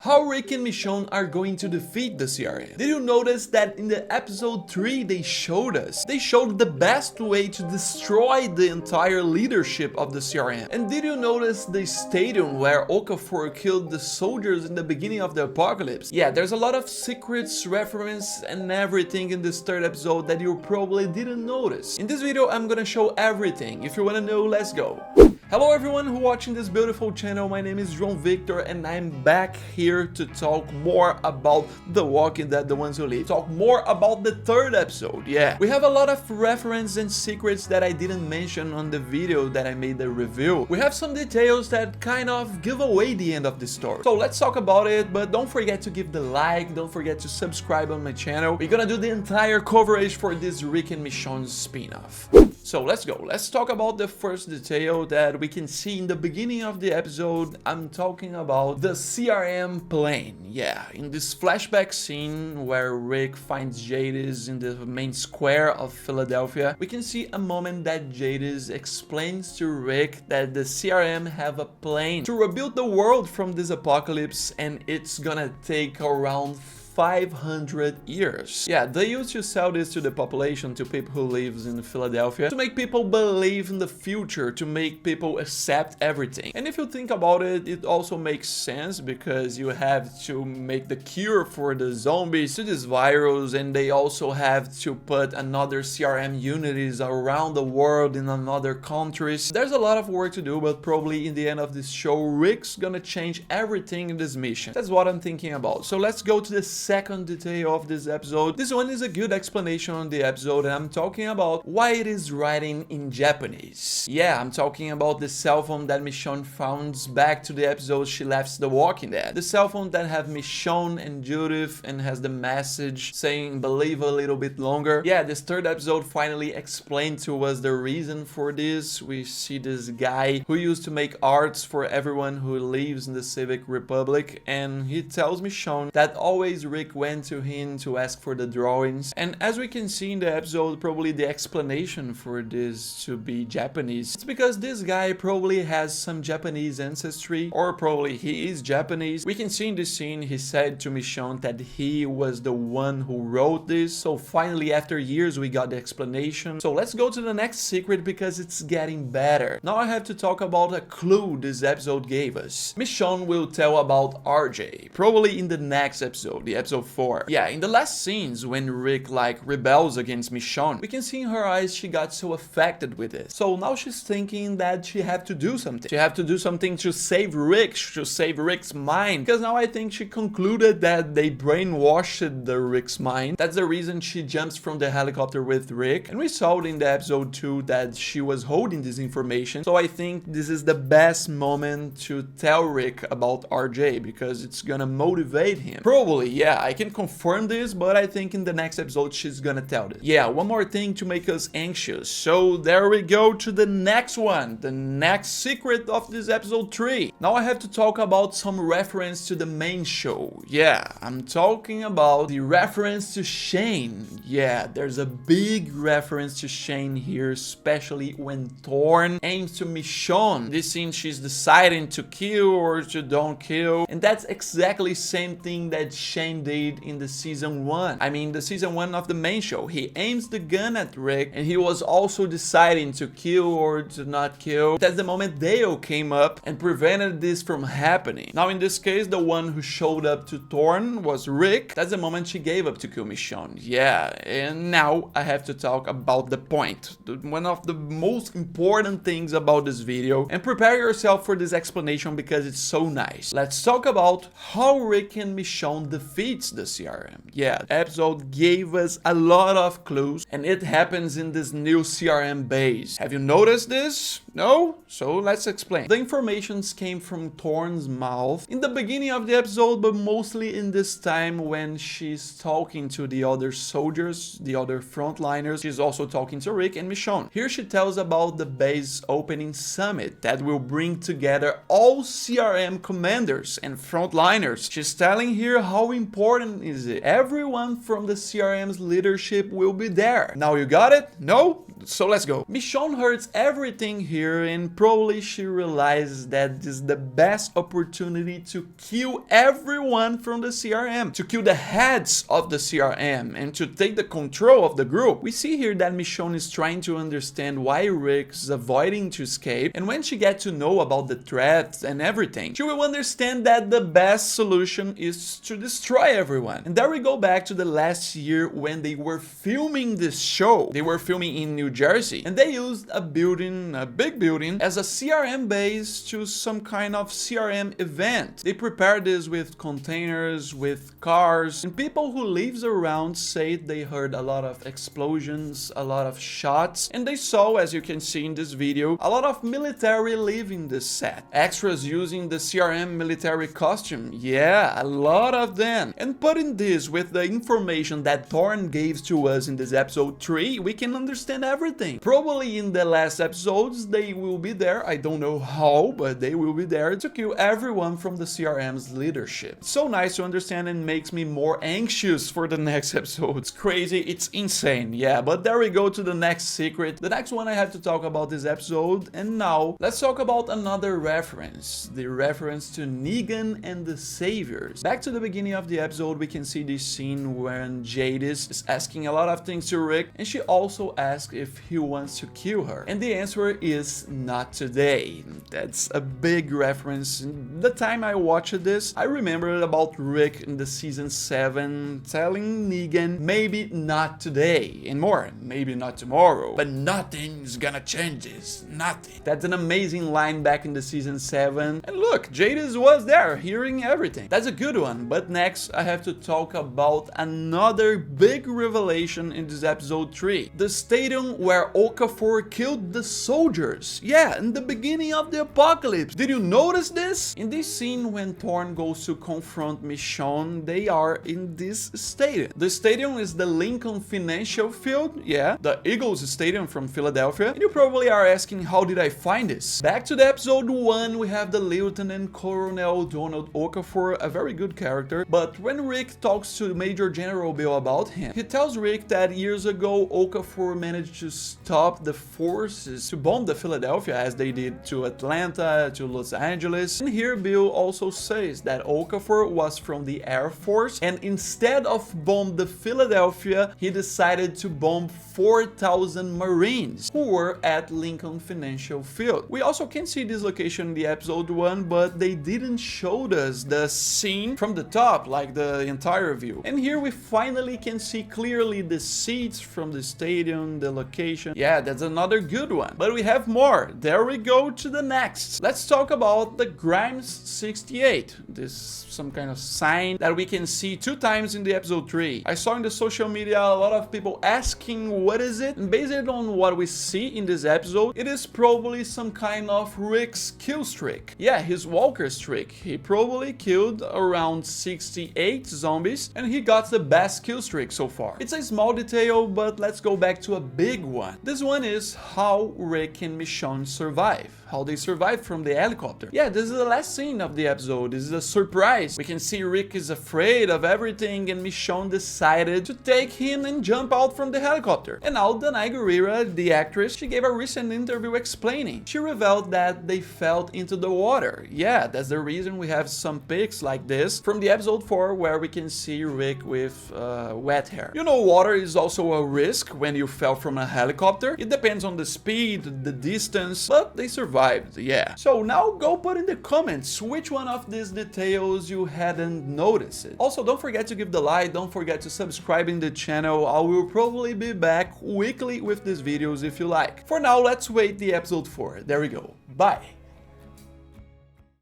How Rick and Michonne are going to defeat the CRM. Did you notice that in the episode 3 they showed the best way to destroy the entire leadership of the CRM? And did you notice the stadium where Okafor killed the soldiers in the beginning of the apocalypse? Yeah, there's a lot of secrets, reference and everything in this third episode that you probably didn't notice. In this video I'm gonna show everything. If you wanna know, let's go. Hello everyone who watching this beautiful channel, my name is João Victor and I'm back here to talk more about The Walking Dead, The Ones Who Live. Talk more about the third episode, yeah. We have a lot of reference and secrets that I didn't mention on the video that I made the review. We have some details that kind of give away the end of the story. So let's talk about it, but don't forget to give the like, don't forget to subscribe on my channel. We're gonna do the entire coverage for this Rick and Michonne spin-off. So let's go. Let's talk about the first detail that we can see in the beginning of the episode. I'm talking about the CRM plane. Yeah, in this flashback scene where Rick finds Jadis in the main square of Philadelphia, we can see a moment that Jadis explains to Rick that the CRM have a plane to rebuild the world from this apocalypse, and it's gonna take around 500 years. Yeah, they used to sell this to the population, to people who lives in Philadelphia, to make people believe in the future, to make people accept everything. And if you think about it, it also makes sense because you have to make the cure for the zombies to this virus, and they also have to put another CRM unities around the world in another countries. There's a lot of work to do, but probably in the end of this show, Rick's gonna change everything in this mission. That's what I'm thinking about. So let's go to the second detail of this episode. This one is a good explanation on the episode, and I'm talking about why it is writing in Japanese. Yeah, I'm talking about the cell phone that Michonne found back to the episode she left The Walking Dead. The cell phone that have Michonne and Judith and has the message saying believe a little bit longer. Yeah, this third episode finally explained to us the reason for this. We see this guy who used to make arts for everyone who lives in the Civic Republic, and he tells Michonne that always Rick went to him to ask for the drawings. And as we can see in the episode, probably the explanation for this to be Japanese, it's because this guy probably has some Japanese ancestry, or probably he is Japanese. We can see in this scene he said to Michonne that he was the one who wrote this. So finally, after years, we got the explanation. So let's go to the next secret because it's getting better. Now I have to talk about a clue this episode gave us. Michonne will tell about RJ, probably in the next episode, the episode 4. Yeah, in the last scenes when Rick rebels against Michonne, we can see in her eyes she got so affected with it. So now she's thinking that she have to do something. She have to do something to save Rick, to save Rick's mind. Because now I think she concluded that they brainwashed the Rick's mind. That's the reason she jumps from the helicopter with Rick. And we saw in the episode 2 that she was holding this information. So I think this is the best moment to tell Rick about RJ because it's gonna motivate him. Probably, yeah, I can confirm this, but I think in the next episode she's gonna tell this. Yeah, one more thing to make us anxious. So there we go to the next one, the next secret of this episode 3. Now I have to talk about some reference to the main show. Yeah, I'm talking about the reference to Shane. Yeah, there's a big reference to Shane here, especially when Thorn aims to Michonne. This scene she's deciding to kill or to don't kill, and that's exactly same thing that Shane did in the season 1. I mean, the season 1 of the main show. He aims the gun at Rick, and he was also deciding to kill or to not kill. That's the moment Dale came up and prevented this from happening. Now, in this case, the one who showed up to Thorn was Rick. That's the moment she gave up to kill Michonne. Yeah, and now I have to talk about the point. One of the most important things about this video. And prepare yourself for this explanation because it's so nice. Let's talk about how Rick and Michonne defeats the CRM. Yeah, the episode gave us a lot of clues, and it happens in this new CRM base. Have you noticed this? No? So let's explain. The informations came from Thorn's mouth in the beginning of the episode, but mostly in this time when she's talking to the other soldiers, the other frontliners. She's also talking to Rick and Michonne. Here she tells about the base opening summit that will bring together all CRM commanders and frontliners. She's telling here how important is it. Everyone from the CRM's leadership will be there. Now you got it? No? So let's go. Michonne hears everything here and probably she realizes that this is the best opportunity to kill everyone from the CRM, to kill the heads of the CRM and to take the control of the group. We see here that Michonne is trying to understand why Rick is avoiding to escape, and when she gets to know about the threats and everything, she will understand that the best solution is to destroy everyone. And there we go back to the last year when they were filming this show. They were filming in New Jersey and they used a building, a big building, as a CRM base to some kind of CRM event. They prepared this with containers, with cars, and people who lives around say they heard a lot of explosions, a lot of shots, and they saw, as you can see in this video, a lot of military leaving the set. Extras using the CRM military costume, yeah, a lot of them. And putting this with the information that Thorne gave to us in this episode 3, we can understand everything. Probably in the last episodes they will be there, I don't know how, but they will be there to kill everyone from the CRM's leadership. It's so nice to understand and makes me more anxious for the next episode. It's crazy, it's insane, yeah, but there we go to the next secret. The next one I have to talk about this episode, and now let's talk about another reference, the reference to Negan and the Saviors. Back to the beginning of the episode, we can see this scene when Jadis is asking a lot of things to Rick, and she also asks if he wants to kill her, and the answer is not today. That's a big reference. The time I watched this, I remembered about Rick in the season 7 telling Negan maybe not today, and more, maybe not tomorrow, but nothing's gonna change this, nothing. That's an amazing line back in the season 7, and look, Jadis was there hearing everything. That's a good one. But next I have to talk about another big revelation in this episode 3, the stadium where Okafor killed the soldiers. Yeah, in the beginning of the apocalypse. Did you notice this? In this scene when Thorne goes to confront Michonne, they are in this stadium. The stadium is the Lincoln Financial Field, yeah, the Eagles Stadium from Philadelphia. And you probably are asking, how did I find this? Back to the episode 1, we have the Lieutenant Colonel Donald Okafor, a very good character, but when Rick talks to Major General Bill about him, he tells Rick that years ago Okafor managed to stop the forces to bomb the Philadelphia as they did to Atlanta, to Los Angeles. And here Bill also says that Okafor was from the Air Force, and instead of bomb the Philadelphia, he decided to bomb 4,000 Marines who were at Lincoln Financial Field. We also can see this location in the episode 1, but they didn't show us the scene from the top, like the entire view. And here we finally can see clearly the seats from the stadium, the location. Yeah, that's another good one. But we have more. There we go to the next. Let's talk about the Grimes 68. This some kind of sign that we can see 2 times in the episode 3. I saw in the social media a lot of people asking what is it, and based on what we see in this episode, it is probably some kind of Rick's kill streak. Yeah, his walker streak. He probably killed around 68 zombies and he got the best kill streak so far. It's a small detail, but let's go back to a big one. This one is how Rick and Michonne survive. How they survived from the helicopter. Yeah, this is the last scene of the episode. This is a surprise. We can see Rick is afraid of everything and Michonne decided to take him and jump out from the helicopter. And now Danai Gurira, the actress, she gave a recent interview explaining. She revealed that they fell into the water. Yeah, that's the reason we have some pics like this from the episode 4 where we can see Rick with wet hair. You know, water is also a risk when you fell from a helicopter. It depends on the speed, the distance, but they survived. Yeah. So now go put in the comments which one of these details you hadn't noticed. Also, don't forget to give the like, don't forget to subscribe in the channel. I will probably be back weekly with these videos if you like. For now, let's wait the episode 4. There we go. Bye.